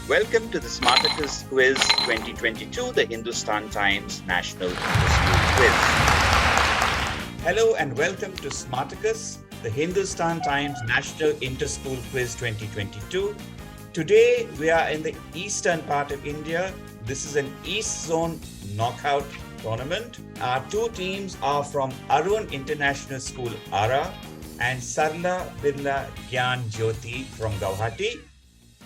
Welcome to the Smartacus Quiz 2022, the Hindustan Times National Interschool Quiz. Hello and welcome to Smartacus, the Hindustan Times National Interschool Quiz 2022. Today we are in the eastern part of India. This is an East Zone knockout tournament. Our two teams are from Arun International School, Ara, and Sarla Birla Gyan Jyoti from Guwahati.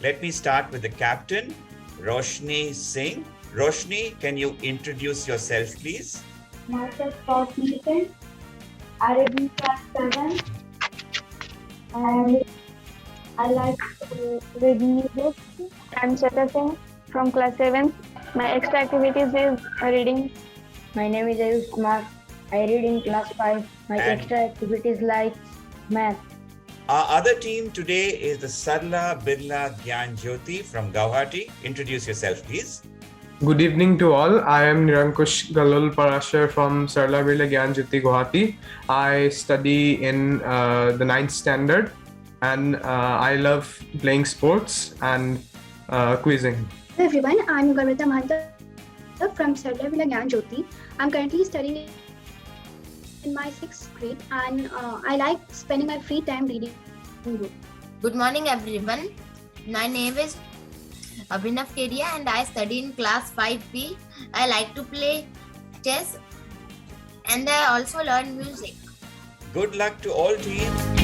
Let me start with the captain, Roshni Singh. Roshni, can you introduce yourself, please? Myself, Roshni Singh. I read in class 7 and I like to read new books. I'm Shweta Singh from class 7. My extra activities is reading. My name is Ayush Kumar. I read in class 5. My extra activities like math. Our other team today is the Sarla Birla Gyan Jyoti from Guwahati. Introduce yourself, please. Good evening to all. I am Nirankush Galul Parashar from Sarla Birla Gyan Jyoti Guwahati. I study in the 9th standard and I love playing sports and quizzing. Hello everyone, I'm Garvita Mahanta from Sarla Birla Gyan Jyoti. I'm currently studying in my 6th grade and I like spending my free time reading books. Good morning everyone. My name is Abhinav Kedia and I study in class 5B. I like to play chess and I also learn music. Good luck to all teams.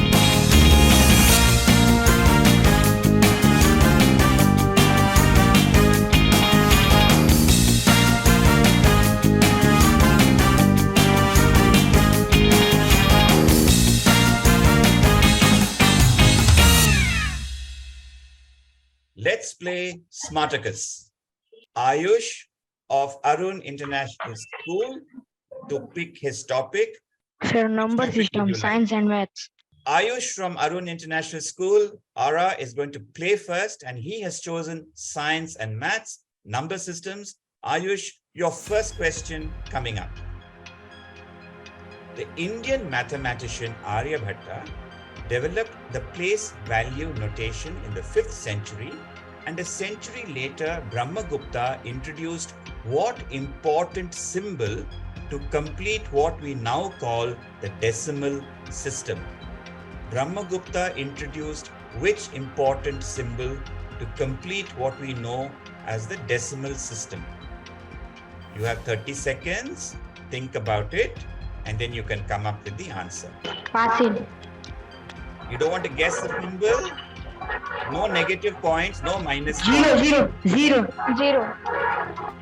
Let's play Smartacus. Ayush of Arun International School to pick his topic. Sir, number system, science and maths. Ayush from Arun International School, Ara, is going to play first and he has chosen science and maths, number systems. Ayush, your first question coming up. The Indian mathematician Aryabhatta developed the place value notation in the 5th century, and a century later Brahmagupta introduced what important symbol to complete what we now call the decimal system? Brahmagupta introduced which important symbol to complete what we know as the decimal system? You have 30 seconds, think about it, and then you can come up with the answer. Passing. You don't want to guess the symbol? No negative points, no minus Zero. Zero.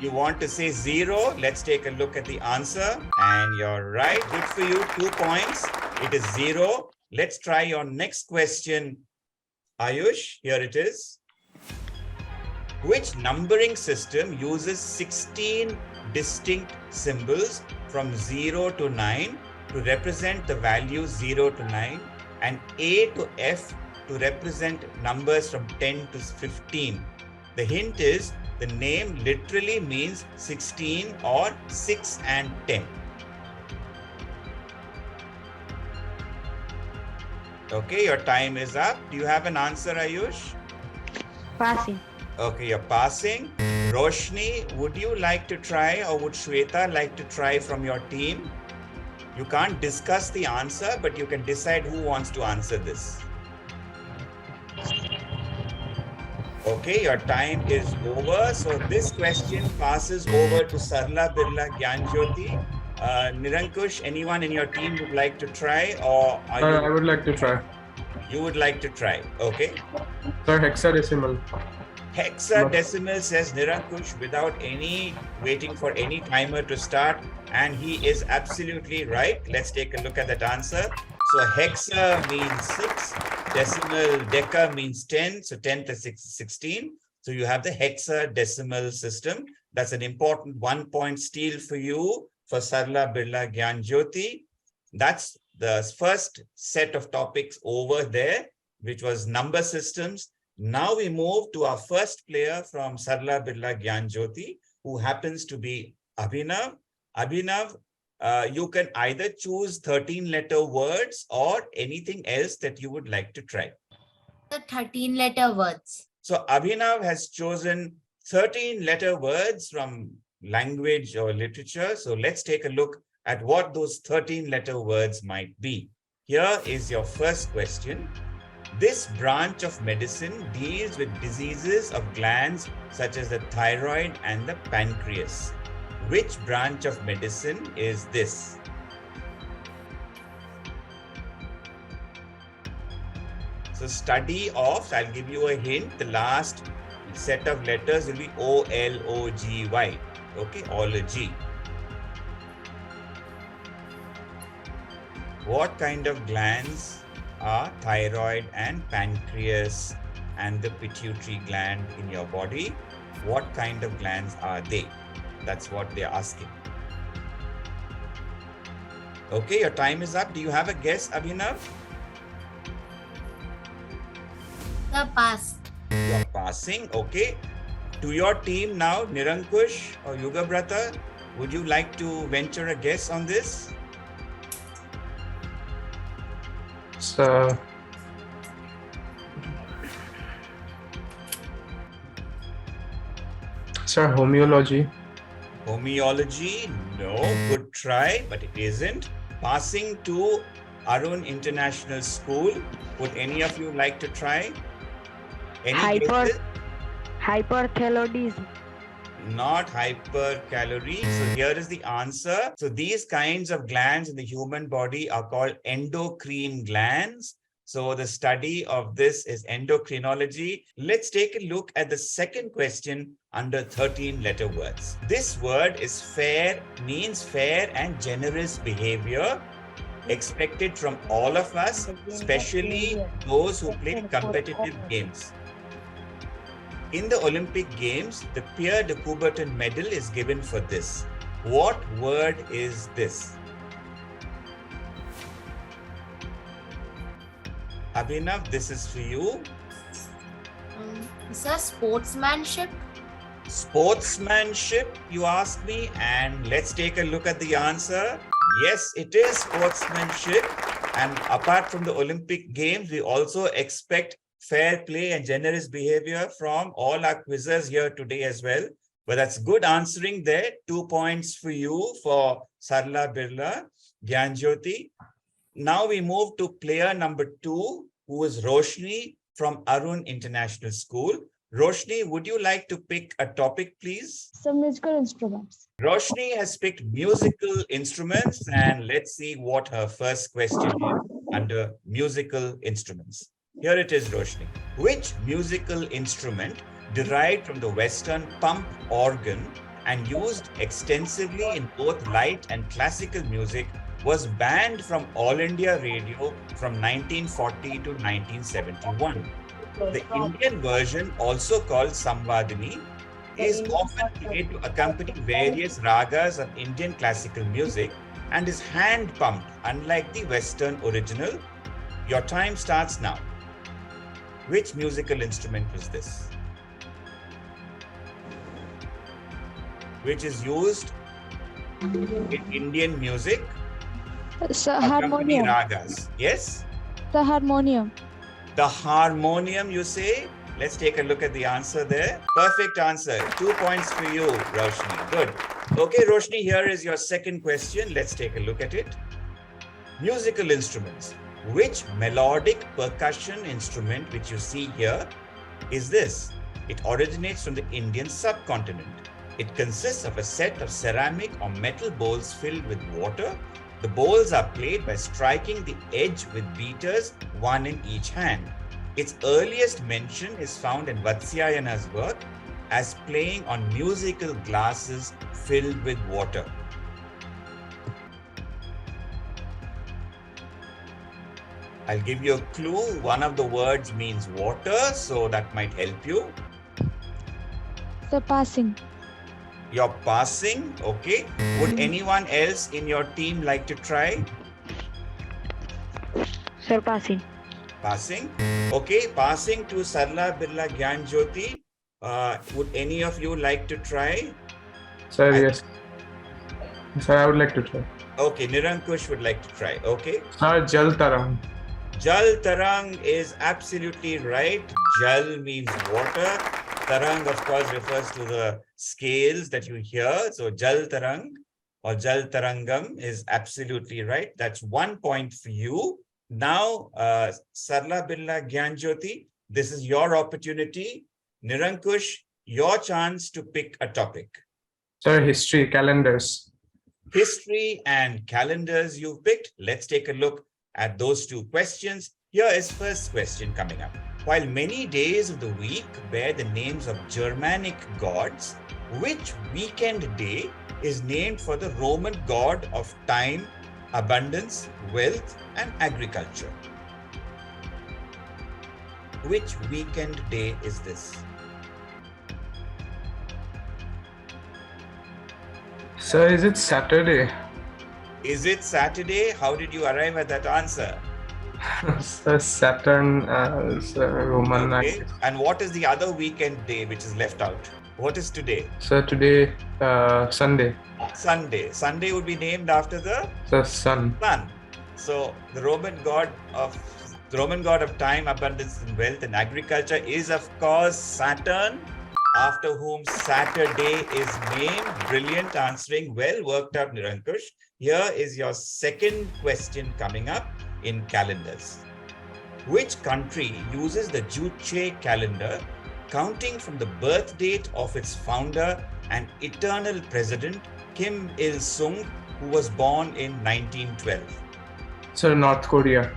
You want to say 0? Let's take a look at the answer. And you're right. Good for you. 2 points. It is 0. Let's try your next question. Ayush, here it is. Which numbering system uses 16 distinct symbols from 0 to 9 to represent the values 0 to 9 and A to F to represent numbers from 10 to 15? The hint is the name literally means 16 or 6 and 10. Okay, your time is up. Do you have an answer, Ayush? Passing. Okay, you're passing. Roshni, would you like to try or would Shweta like to try from your team? You can't discuss the answer, but you can decide who wants to answer this. Okay, your time is over. So this question passes over to Sarla Birla Gyan Jyoti. Nirankush, anyone in your team would like to try, or are you? I would like to try. You would like to try. Okay. Sir, hexadecimal. Hexadecimal, says Nirankush, without any waiting for any timer to start, and he is absolutely right. Let's take a look at that answer. So hexa means 6, decimal, deca means 10, so 10 to 6 is 16. So you have the hexadecimal system. That's an important 1 point steal for you for Sarla Birla Gyan Jyoti. That's the first set of topics over there, which was number systems. Now we move to our first player from Sarla Birla Gyan Jyoti, who happens to be Abhinav. Abhinav, you can either choose 13-letter words or anything else that you would like to try. The 13-letter words. So Abhinav has chosen 13 letter words from language or literature. So let's take a look at what those 13 letter words might be. Here is your first question. This branch of medicine deals with diseases of glands such as the thyroid and the pancreas. Which branch of medicine is this? So study of, I'll give you a hint, the last set of letters will be O-L-O-G-Y. Okay, ology. What kind of glands are thyroid and pancreas and the pituitary gland in your body? What kind of glands are they? That's what they're asking. Okay, your time is up. Do you have a guess, Abhinav? The pass. You're passing, okay. To your team now, Nirankush or Yugabrata, would you like to venture a guess on this? Sir, homeology. Homeology? No. Good try, but it isn't. Passing to Arun International School. Would any of you like to try? Any guesses? Hyperthyroidism. Not hypercalorie. So here is the answer. So these kinds of glands in the human body are called endocrine glands. So the study of this is endocrinology. Let's take a look at the second question under 13 letter words. This word is fair, means fair and generous behavior expected from all of us, especially those who play competitive games. In the Olympic Games, the Pierre de Coubertin medal is given for this. What word is this? Abhinav, this is for you. Sir, sportsmanship. Sportsmanship, you ask me, and let's take a look at the answer. Yes, it is sportsmanship. And apart from the Olympic Games, we also expect fair play and generous behavior from all our quizzers here today as well. But that's good answering there. 2 points for you for Sarla Birla, Gyanjyoti. Now we move to player number 2, who is Roshni from Arun International School. Roshni, would you like to pick a topic, please? Some musical instruments. Roshni has picked musical instruments, and let's see what her first question is under musical instruments. Here it is, Roshni. Which musical instrument derived from the Western pump organ and used extensively in both light and classical music was banned from All India Radio from 1940 to 1971? The Indian version, also called Samvadini, is often played to accompany various ragas of Indian classical music and is hand-pumped, unlike the Western original. Your time starts now. Which musical instrument was this? Which is used in Indian music? Sir, accompany harmonium. ragas. Yes? The harmonium. The harmonium, you say? Let's take a look at the answer there. Perfect answer. 2 points for you, Roshni. Good. Okay, Roshni, here is your second question. Let's take a look at it. Musical instruments. Which melodic percussion instrument, which you see here, is this? It originates from the Indian subcontinent. It consists of a set of ceramic or metal bowls filled with water. The bowls are played by striking the edge with beaters, one in each hand. Its earliest mention is found in Vatsyayana's work as playing on musical glasses filled with water. I'll give you a clue. One of the words means water, so that might help you. The passing. You're passing, okay. Would anyone else in your team like to try? Sir, passing. Passing. Okay, passing to Sarla Birla Gyanjyoti. Would any of you like to try? Sir, yes. Sir, I would like to try. Okay, Nirankush would like to try. Okay. Sir, Jal Tarang. Jal Tarang is absolutely right. Jal means water. Tarang, of course, refers to the scales that you hear. So Jal Tarang or Jal Tarangam is absolutely right. That's 1 point for you. Now, Sarla Birla Gyanjyoti, this is your opportunity. Nirankush, your chance to pick a topic. Sir, history, calendars. History and calendars you've picked. Let's take a look at those two questions. Here is first question coming up. While many days of the week bear the names of Germanic gods, which weekend day is named for the Roman god of time, abundance, wealth, and agriculture? Which weekend day is this? Sir, is it Saturday? Is it Saturday? How did you arrive at that answer? Sir, Saturn is Roman. Okay. And what is the other weekend day which is left out? What is today? Sir, today, Sunday. Sunday. Sunday would be named after the Sir, sun. sun. So the Roman god of time, abundance, and wealth and agriculture is, of course, Saturn, after whom Saturday is named. Brilliant answering. Well worked out, Nirankush. Here is your second question coming up in calendars. Which country uses the Juche calendar, counting from the birth date of its founder and eternal president, Kim Il-sung, who was born in 1912? Sir, North Korea.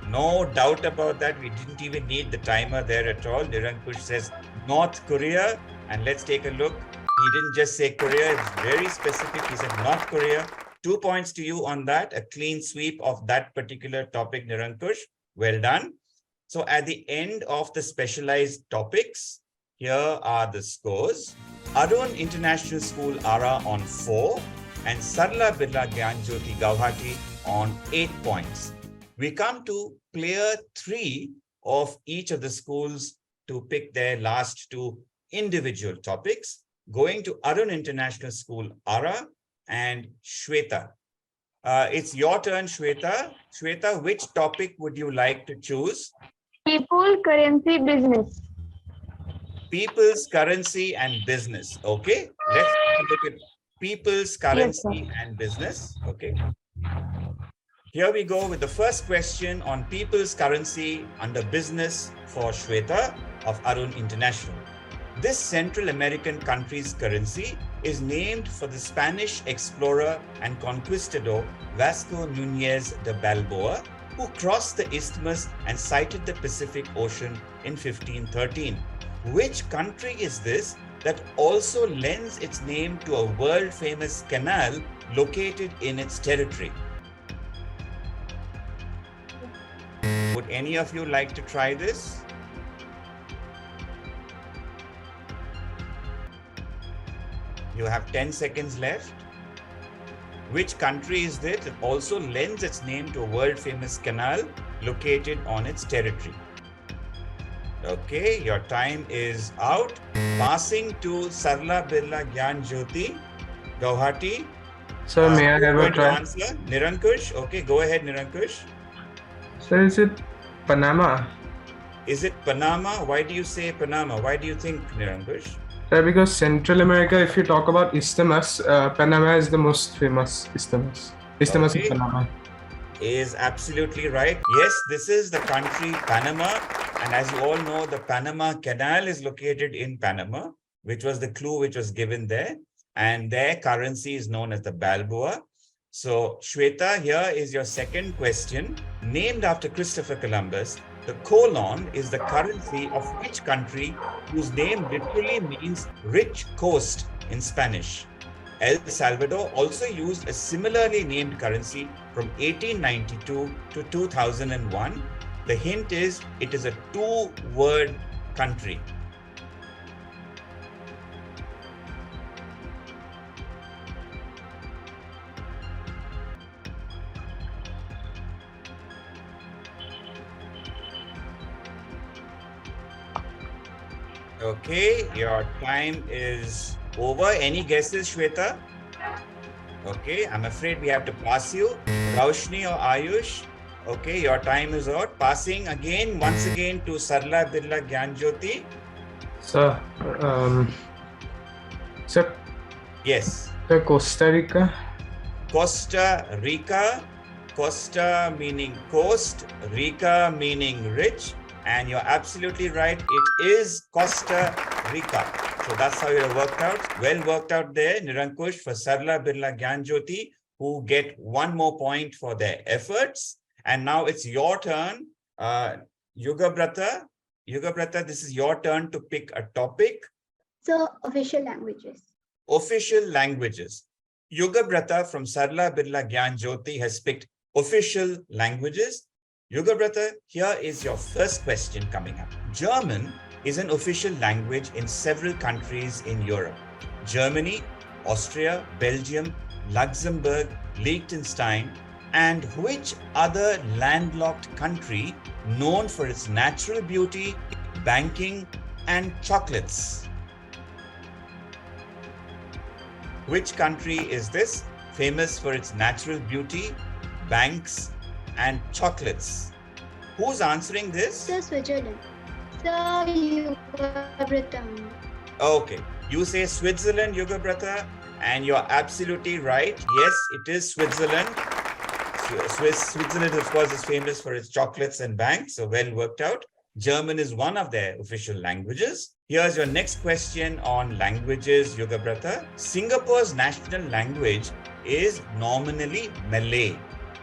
No doubt about that. We didn't even need the timer there at all. Nirankush says North Korea. And let's take a look. He didn't just say Korea. It's very specific. He said North Korea. 2 points to you on that. A clean sweep of that particular topic, Nirankush. Well done. So at the end of the specialized topics, here are the scores. Arun International School, Ara on 4 and Sarla Birla Gyanjyoti Guwahati on 8 points. We come to player 3 of each of the schools to pick their last two individual topics, going to Arun International School, Ara and Shweta. It's your turn, Shweta. Shweta, which topic would you like to choose? People, currency, business. People's currency and business. Okay, let's look at people's currency and business. Okay. Here we go with the first question on people's currency under business for Shweta of Arun International. This Central American country's currency is named for the Spanish explorer and conquistador Vasco Núñez de Balboa, who crossed the isthmus and sighted the Pacific Ocean in 1513. Which country is this that also lends its name to a world-famous canal located in its territory? Would any of you like to try this? You have 10 seconds left. Which country is this that also lends its name to a world-famous canal located on its territory? Okay, your time is out. Passing to Sarla Birla Gyanjyoti Guwahati. Sir, may I have a try? Answer? Nirankush. Okay, go ahead, Nirankush. Sir, is it Panama? Is it Panama? Why do you say Panama? Why do you think, Nirankush? Sir, because Central America, if you talk about isthmus, Panama is the most famous isthmus. Isthmus Okay. of Panama. Is absolutely right. Yes, this is the country Panama. And as you all know, the Panama Canal is located in Panama, which was the clue which was given there. And their currency is known as the Balboa. So, Shweta, here is your second question. Named after Christopher Columbus, the colon is the currency of which country whose name literally means rich coast in Spanish? El Salvador also used a similarly named currency from 1892 to 2001. The hint is it is a two-word country. Okay, your time is over. Any guesses, Shweta? Okay, I'm afraid we have to pass you. Raushni or Ayush? Okay, your time is out. Passing again, once again to Sarla Birla Gyan Jyoti. Sir, sir, Yes. sir, Costa Rica. Costa Rica. Costa meaning coast, Rica meaning rich. And you're absolutely right. It is Costa Rica. So that's how it worked out. Well worked out there, Nirankush, for Sarla Birla Gyan Jyoti, who get one more point for their efforts. And now it's your turn. Yugabrata, this is your turn to pick a topic. So, official languages. Official languages. Yugabrata from Sarla Birla Gyan Jyoti has picked official languages. Yugabrata, here is your first question coming up. German is an official language in several countries in Europe. Germany, Austria, Belgium, Luxembourg, Liechtenstein, and which other landlocked country known for its natural beauty, banking, and chocolates? Which country is this? Famous for its natural beauty, banks, and chocolates. Who's answering this? So, Switzerland. So, Britain. Okay, you say Switzerland, Yugabrata, and you're absolutely right. Yes, it is Switzerland. Switzerland, of course, is famous for its chocolates and banks, so well worked out. German is one of their official languages. Here's your next question on languages, Yugabrata. Singapore's national language is nominally Malay,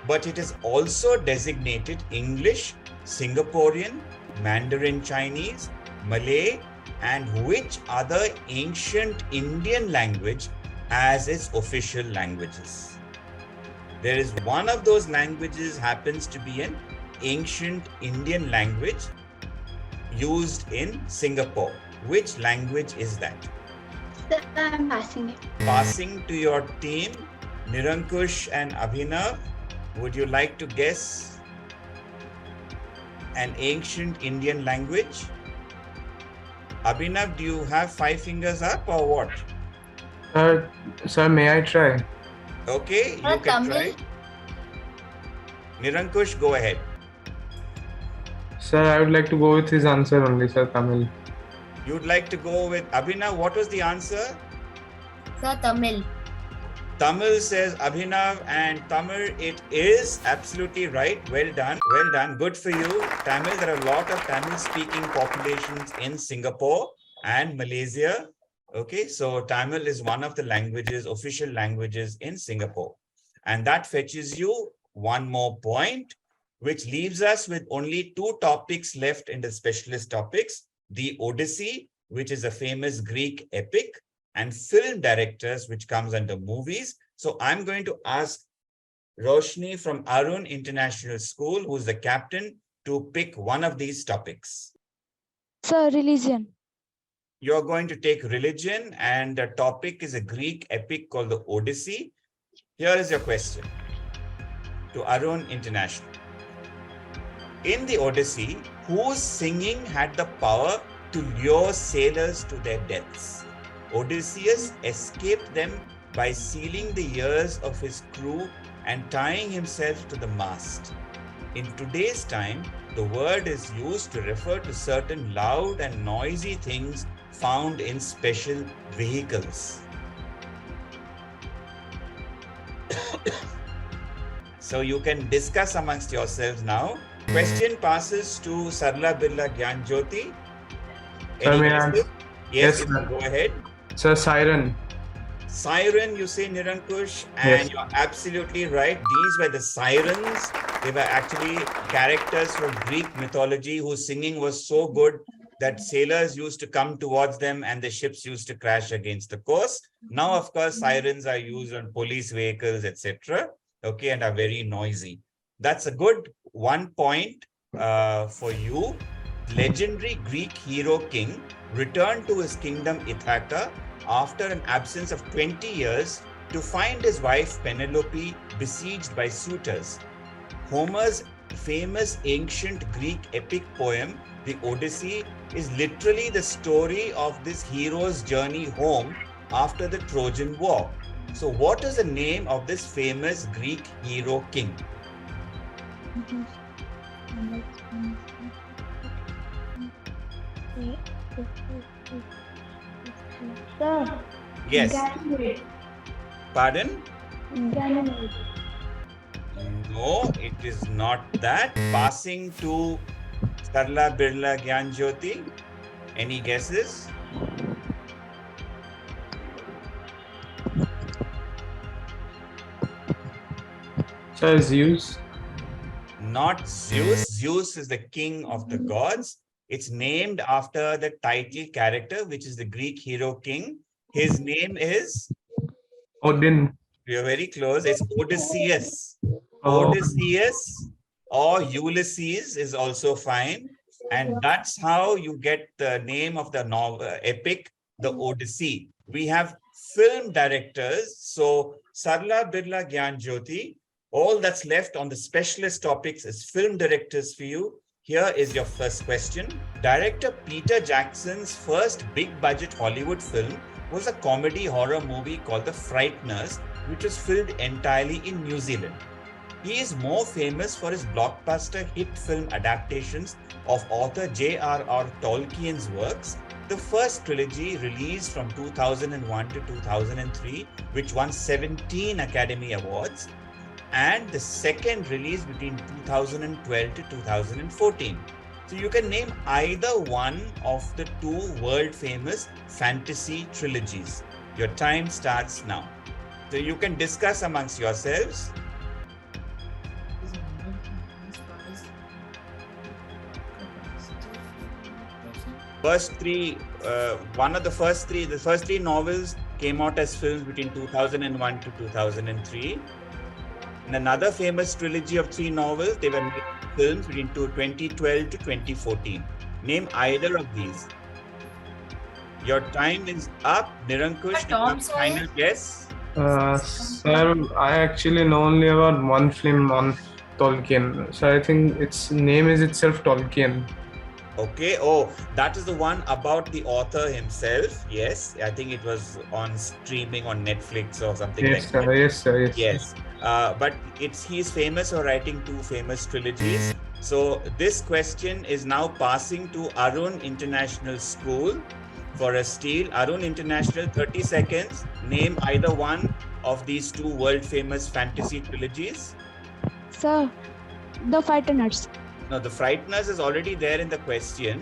but it is also designated English, Singaporean, Mandarin Chinese, Malay, and which other ancient Indian language as its official languages? There is one of those languages happens to be an ancient Indian language used in Singapore. Which language is that? So, I'm passing it. Passing to your team, Nirankush and Abhinav, would you like to guess an ancient Indian language? Abhinav, do you have 5 fingers up or what? Sir, may I try? Okay, you can Tamil. try. Nirankush, go ahead. Sir, I would like to go with his answer only, sir, Tamil. You'd like to go with Abhinav. What was the answer? Sir, Tamil. Tamil says Abhinav, and Tamil, it is absolutely right. Well done. Well done. Good for you. Tamil, there are a lot of Tamil speaking populations in Singapore and Malaysia. Okay, so Tamil is one of the languages, official languages in Singapore. And that fetches you one more point, which leaves us with only 2 topics left in the specialist topics: the Odyssey, which is a famous Greek epic, and film directors, which comes under movies. So I'm going to ask Roshni from Arun International School, who's the captain, to pick one of these topics. Sir, religion. You're going to take religion, and the topic is a Greek epic called the Odyssey. Here is your question to Arun International. In the Odyssey, whose singing had the power to lure sailors to their deaths? Odysseus escaped them by sealing the ears of his crew and tying himself to the mast. In today's time, the word is used to refer to certain loud and noisy things found in special vehicles. So you can discuss amongst yourselves now. Question passes to Sarla Birla Gyan Jyoti. Sir, may I guesses? answer? Yes, Yes, you can sir. go ahead. Sir, Siren. Siren, you say, Nirankush, and Yes. you're absolutely right. These were the sirens. They were actually characters from Greek mythology whose singing was so good that sailors used to come towards them and the ships used to crash against the coast. Now, of course, sirens are used on police vehicles, etc. Okay, and are very noisy. That's a good 1 point for you. Legendary Greek hero king returned to his kingdom Ithaca after an absence of 20 years to find his wife Penelope besieged by suitors. Homer's famous ancient Greek epic poem, the Odyssey, is literally the story of this hero's journey home after the Trojan War. So what is the name of this famous Greek hero king? Sir, Yes. Ganymede. Pardon? Ganymede. No, it is not that. Passing to Sarla Birla Gyan Jyoti. Any guesses? Sir, Zeus. Not Zeus. Zeus is the king of the gods. It's named after the title character, which is the Greek hero king. His name is, Odin. we are very close, it's Odysseus. Oh. Odysseus or Ulysses is also fine. And that's how you get the name of the novel, epic, the Odyssey. We have film directors. So Sarla Birla Gyan Jyoti, all that's left on the specialist topics is film directors for you. Here is your first question. Director Peter Jackson's first big budget Hollywood film was a comedy horror movie called The Frighteners, which was filmed entirely in New Zealand. He is more famous for his blockbuster hit film adaptations of author J.R.R. Tolkien's works. The first trilogy released from 2001 to 2003, which won 17 Academy Awards, and the second release between 2012 to 2014. So you can name either one of the two world-famous fantasy trilogies. Your time starts now. So you can discuss amongst yourselves. First three, the first three novels came out as films between 2001 to 2003. And another famous trilogy of three novels, they were made films between 2012 to 2014. Name either of these. Your time is up. Nirankush, do you have a final guess? Sir, I actually know only about one film on Tolkien. So I think its name is itself Tolkien. Okay. Oh, that is the one about the author himself. Yes. I think it was on streaming on Netflix or something Yes, like sir. that. Yes, sir. Yes. Yes. But he's famous for writing two famous trilogies. So this question is now passing to Arun International School for a steal. Arun International, 30 seconds. Name either one of these two world famous fantasy trilogies. Sir, The Frighteners. No, The Frighteners is already there in the question.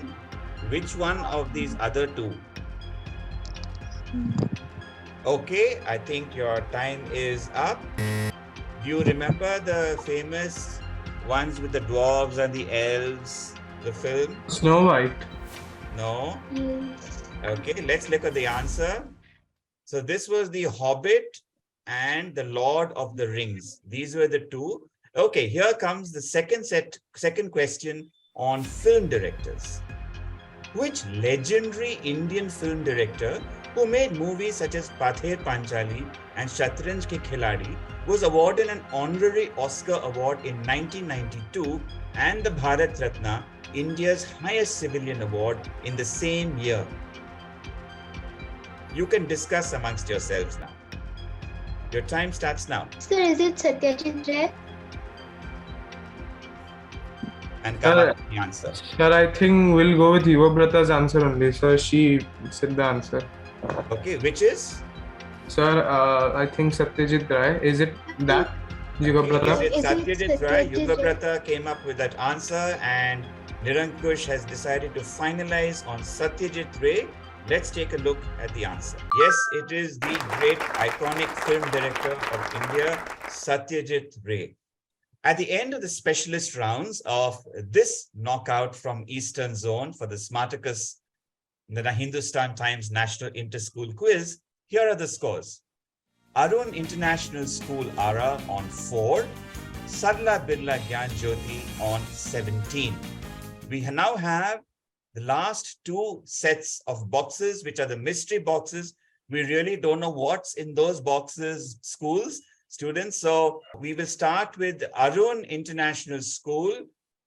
Which one of these other two? Okay, I think your time is up. Do you remember the famous ones with the dwarves and the elves, the film? Snow White. No? Yes. Okay, let's look at the answer. So this was The Hobbit and The Lord of the Rings. These were the two. Okay, here comes the second question on film directors. Which legendary Indian film director who made movies such as Pather Panchali and Shatranj Ke Khiladi was awarded an honorary Oscar award in 1992 and the Bharat Ratna, India's highest civilian award, in the same year? You can discuss amongst yourselves now. Your time starts now. Sir, is it Satyajit Ray? And come up with the answer. Sir, I think we'll go with Yuvabrata's answer only. So she said the answer. Okay, which is? Sir, I think Satyajit Ray. Is it that? Yuvabrata? Is it Is it Satyajit Ray? Satyajit Ray? Yugabrata came up with that answer and Nirankush has decided to finalize on Satyajit Ray. Let's take a look at the answer. Yes, it is the great iconic film director of India, Satyajit Ray. At the end of the specialist rounds of this knockout from Eastern Zone for the Smartacus, the Hindustan Times National Inter-School Quiz, here are the scores. Arun International School Ara on 4, Sarla Birla Gyan Jyoti on 17. We now have the last two sets of boxes, which are the mystery boxes. We really don't know what's in those boxes, schools, students. So we will start with Arun International School.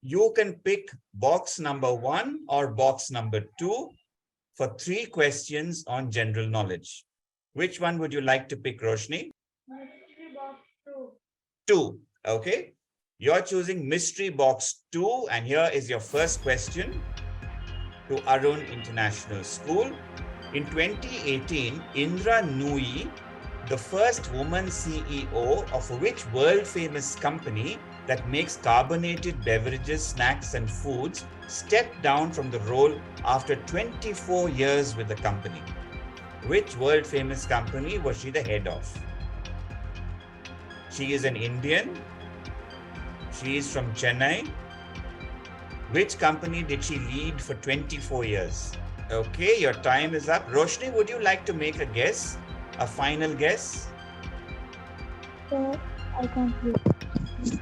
You can pick box number 1 or box number 2 for 3 questions on general knowledge. Which one would you like to pick, Roshni? 2. Okay. You're choosing Mystery Box 2, and here is your first question to Arun International School. In 2018, Indra Nooyi, the first woman CEO of which world-famous company that makes carbonated beverages, snacks, and foods, stepped down from the role after 24 years with the company? Which world-famous company was she the head of? She is an Indian. She is from Chennai. Which company did she lead for 24 years? Okay, your time is up. Roshni, would you like to make a guess? A final guess? So I can't read.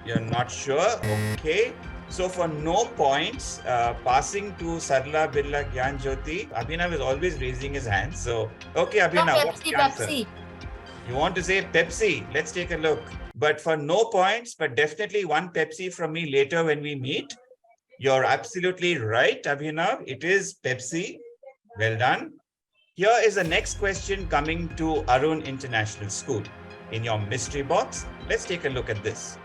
You're not sure? Okay. So for no points, passing to Sarla Birla Gyan Jyoti, Abhinav is always raising his hand. So, okay, No, Abhinav, what's Pepsi, the answer? Pepsi. You want to say Pepsi? Let's take a look. But for no points, but definitely one Pepsi from me later when we meet. You're absolutely right, Abhinav. It is Pepsi. Well done. Here is the next question coming to Arun International School. In your mystery box, let's take a look at this.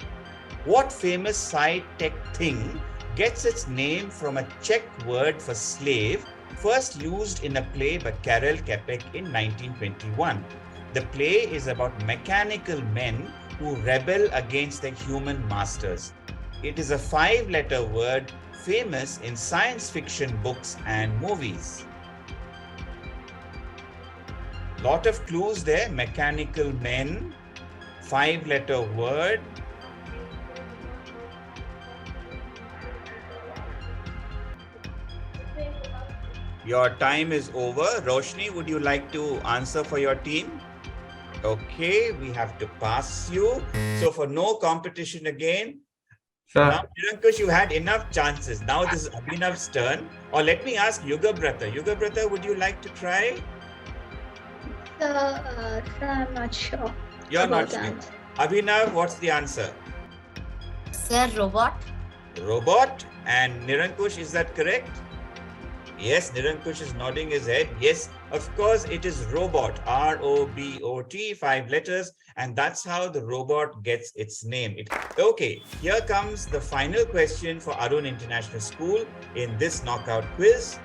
What famous sci-tech thing gets its name from a Czech word for slave, first used in a play by Karel Čapek in 1921? The play is about mechanical men who rebel against their human masters. It is a 5-letter word famous in science fiction books and movies. Lot of clues there. Mechanical men, 5-letter word. Your time is over. Roshni, would you like to answer for your team? Okay, we have to pass you. So for no competition again. Sir, Now, Nirankush, you had enough chances. Now this is Abhinav's turn. Or let me ask Yuga Brata. Yuga Brata, would you like to try? I'm not sure. You're not about sure. that. Abhinav, what's the answer? Sir, robot. Robot. And Nirankush, is that correct? Yes, Nirankush is nodding his head. Yes, of course, it is robot. R-O-B-O-T, 5 letters. And that's how the robot gets its name. Okay, here comes the final question for Arun International School in this knockout quiz.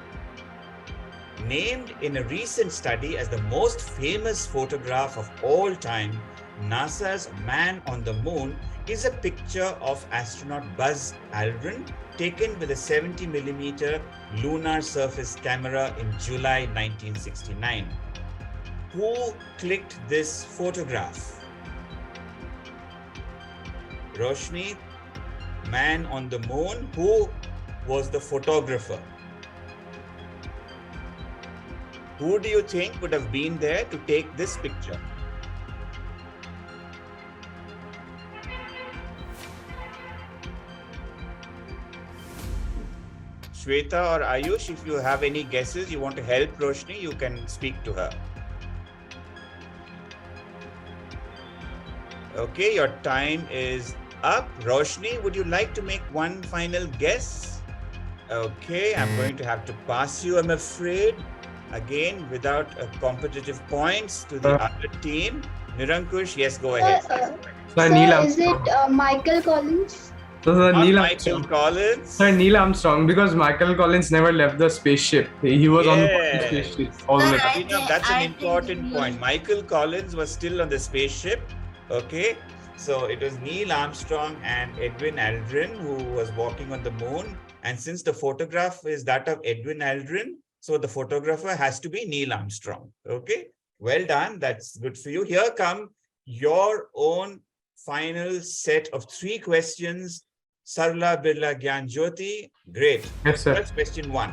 Named in a recent study as the most famous photograph of all time, NASA's Man on the Moon is a picture of astronaut Buzz Aldrin taken with a 70mm lunar surface camera in July 1969. Who clicked this photograph? Roshni, Man on the Moon. Who was the photographer? Who do you think would have been there to take this picture? Shweta or Ayush, if you have any guesses, you want to help Roshni, you can speak to her. Okay, your time is up. Roshni, would you like to make one final guess? Okay, I'm going to have to pass you, I'm afraid. Again, without competitive points to the other team. Nirankush, yes, go ahead. Sir, Neil Is Armstrong. it Michael Collins? So, Sir, Not Neil Michael Armstrong. Collins. Sir, Neil Armstrong, because Michael Collins never left the spaceship. He was on the Yes. spaceship all the Sir, time. Abhinav, that's an I think important Neil- point. Michael Collins was still on the spaceship. Okay, so it was Neil Armstrong and Edwin Aldrin who was walking on the moon. And since the photograph is that of Edwin Aldrin, so the photographer has to be Neil Armstrong. Okay, well done. That's good for you. Here come your own final set of 3 questions. Sarla Birla Gyan Jyoti. Great. Yes, sir. First question 1.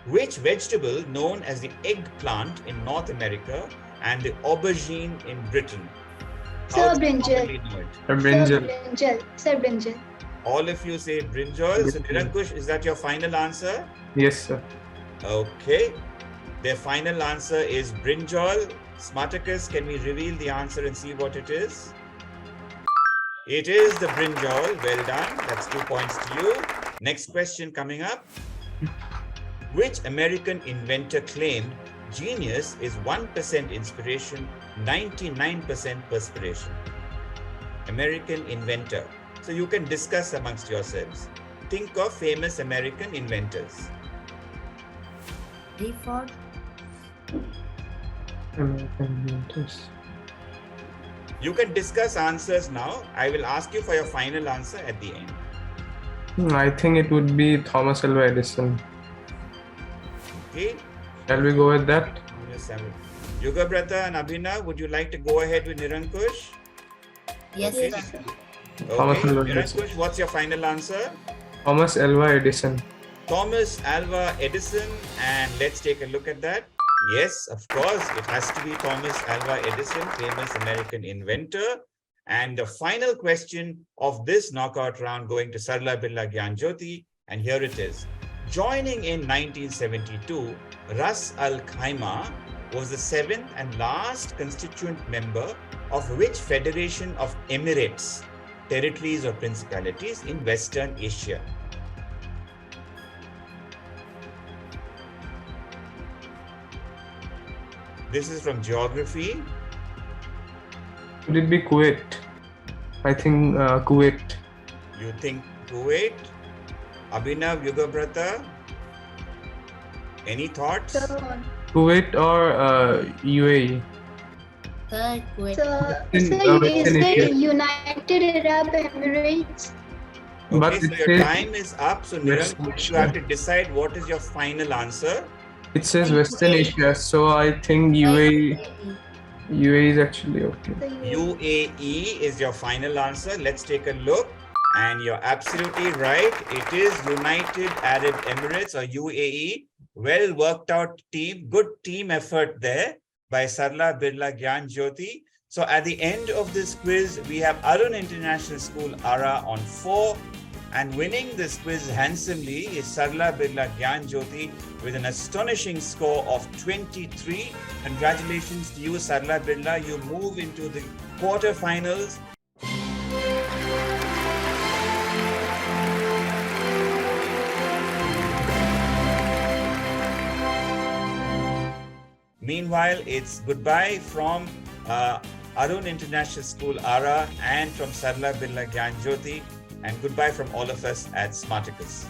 Which vegetable known as the eggplant in North America and the aubergine in Britain? How Sir, do you brinjal. commonly know it? A brinjal. Sir, brinjal. All of you say brinjal. So Brinjal. Nirankush, is that your final answer? Yes, sir. Okay. Their final answer is brinjal. Smartacus, can we reveal the answer and see what it is? It is the brinjal. Well done. That's 2 points to you. Next question coming up. Which American inventor claimed genius is 1% inspiration, 99% perspiration? American inventor. So you can discuss amongst yourselves. Think of famous American inventors. Ford. American inventors. You can discuss answers now. I will ask you for your final answer at the end. I think it would be Thomas Alva Edison. Okay? Shall we go with that? Yes, I will. Yuga Brata and Abhinav, would you like to go ahead with Nirankush? Yes, Okay. sir. Thomas Okay, Alva Edison. Nirankush, what's your final answer? Thomas Alva Edison. Thomas Alva Edison, and let's take a look at that. Yes, of course, it has to be Thomas Alva Edison, famous American inventor. And the final question of this knockout round going to Sarla Birla Gyan Jyoti, and here it is. Joining in 1972, Ras Al Khaimah was the 7th and last constituent member of which Federation of Emirates, territories or principalities in Western Asia? This is from geography. Would it be Kuwait? I think Kuwait. You think Kuwait? Abhinav, Yuga Brata? Any thoughts? So, Kuwait or UAE? Third, Kuwait. so In, sir, Western is Asia. it United Arab Emirates? But Okay, so it your says, time is up. So Western Nirankush, you Asia. have to decide what is your final answer. it says Western Asia, so I think UAE is actually okay. The UAE is your final answer. Let's take a look. And you're absolutely right. It is United Arab Emirates or UAE. Well worked out team. Good team effort there by Sarla Birla Gyan Jyoti. So at the end of this quiz, we have Arun International School Ara on 4. And winning this quiz handsomely is Sarla Birla Gyan Jyoti with an astonishing score of 23. Congratulations to you, Sarla Birla. You move into the quarterfinals. Meanwhile, it's goodbye from Arun International School Ara and from Sarla Birla Gyan Jyoti, and goodbye from all of us at Smartacus.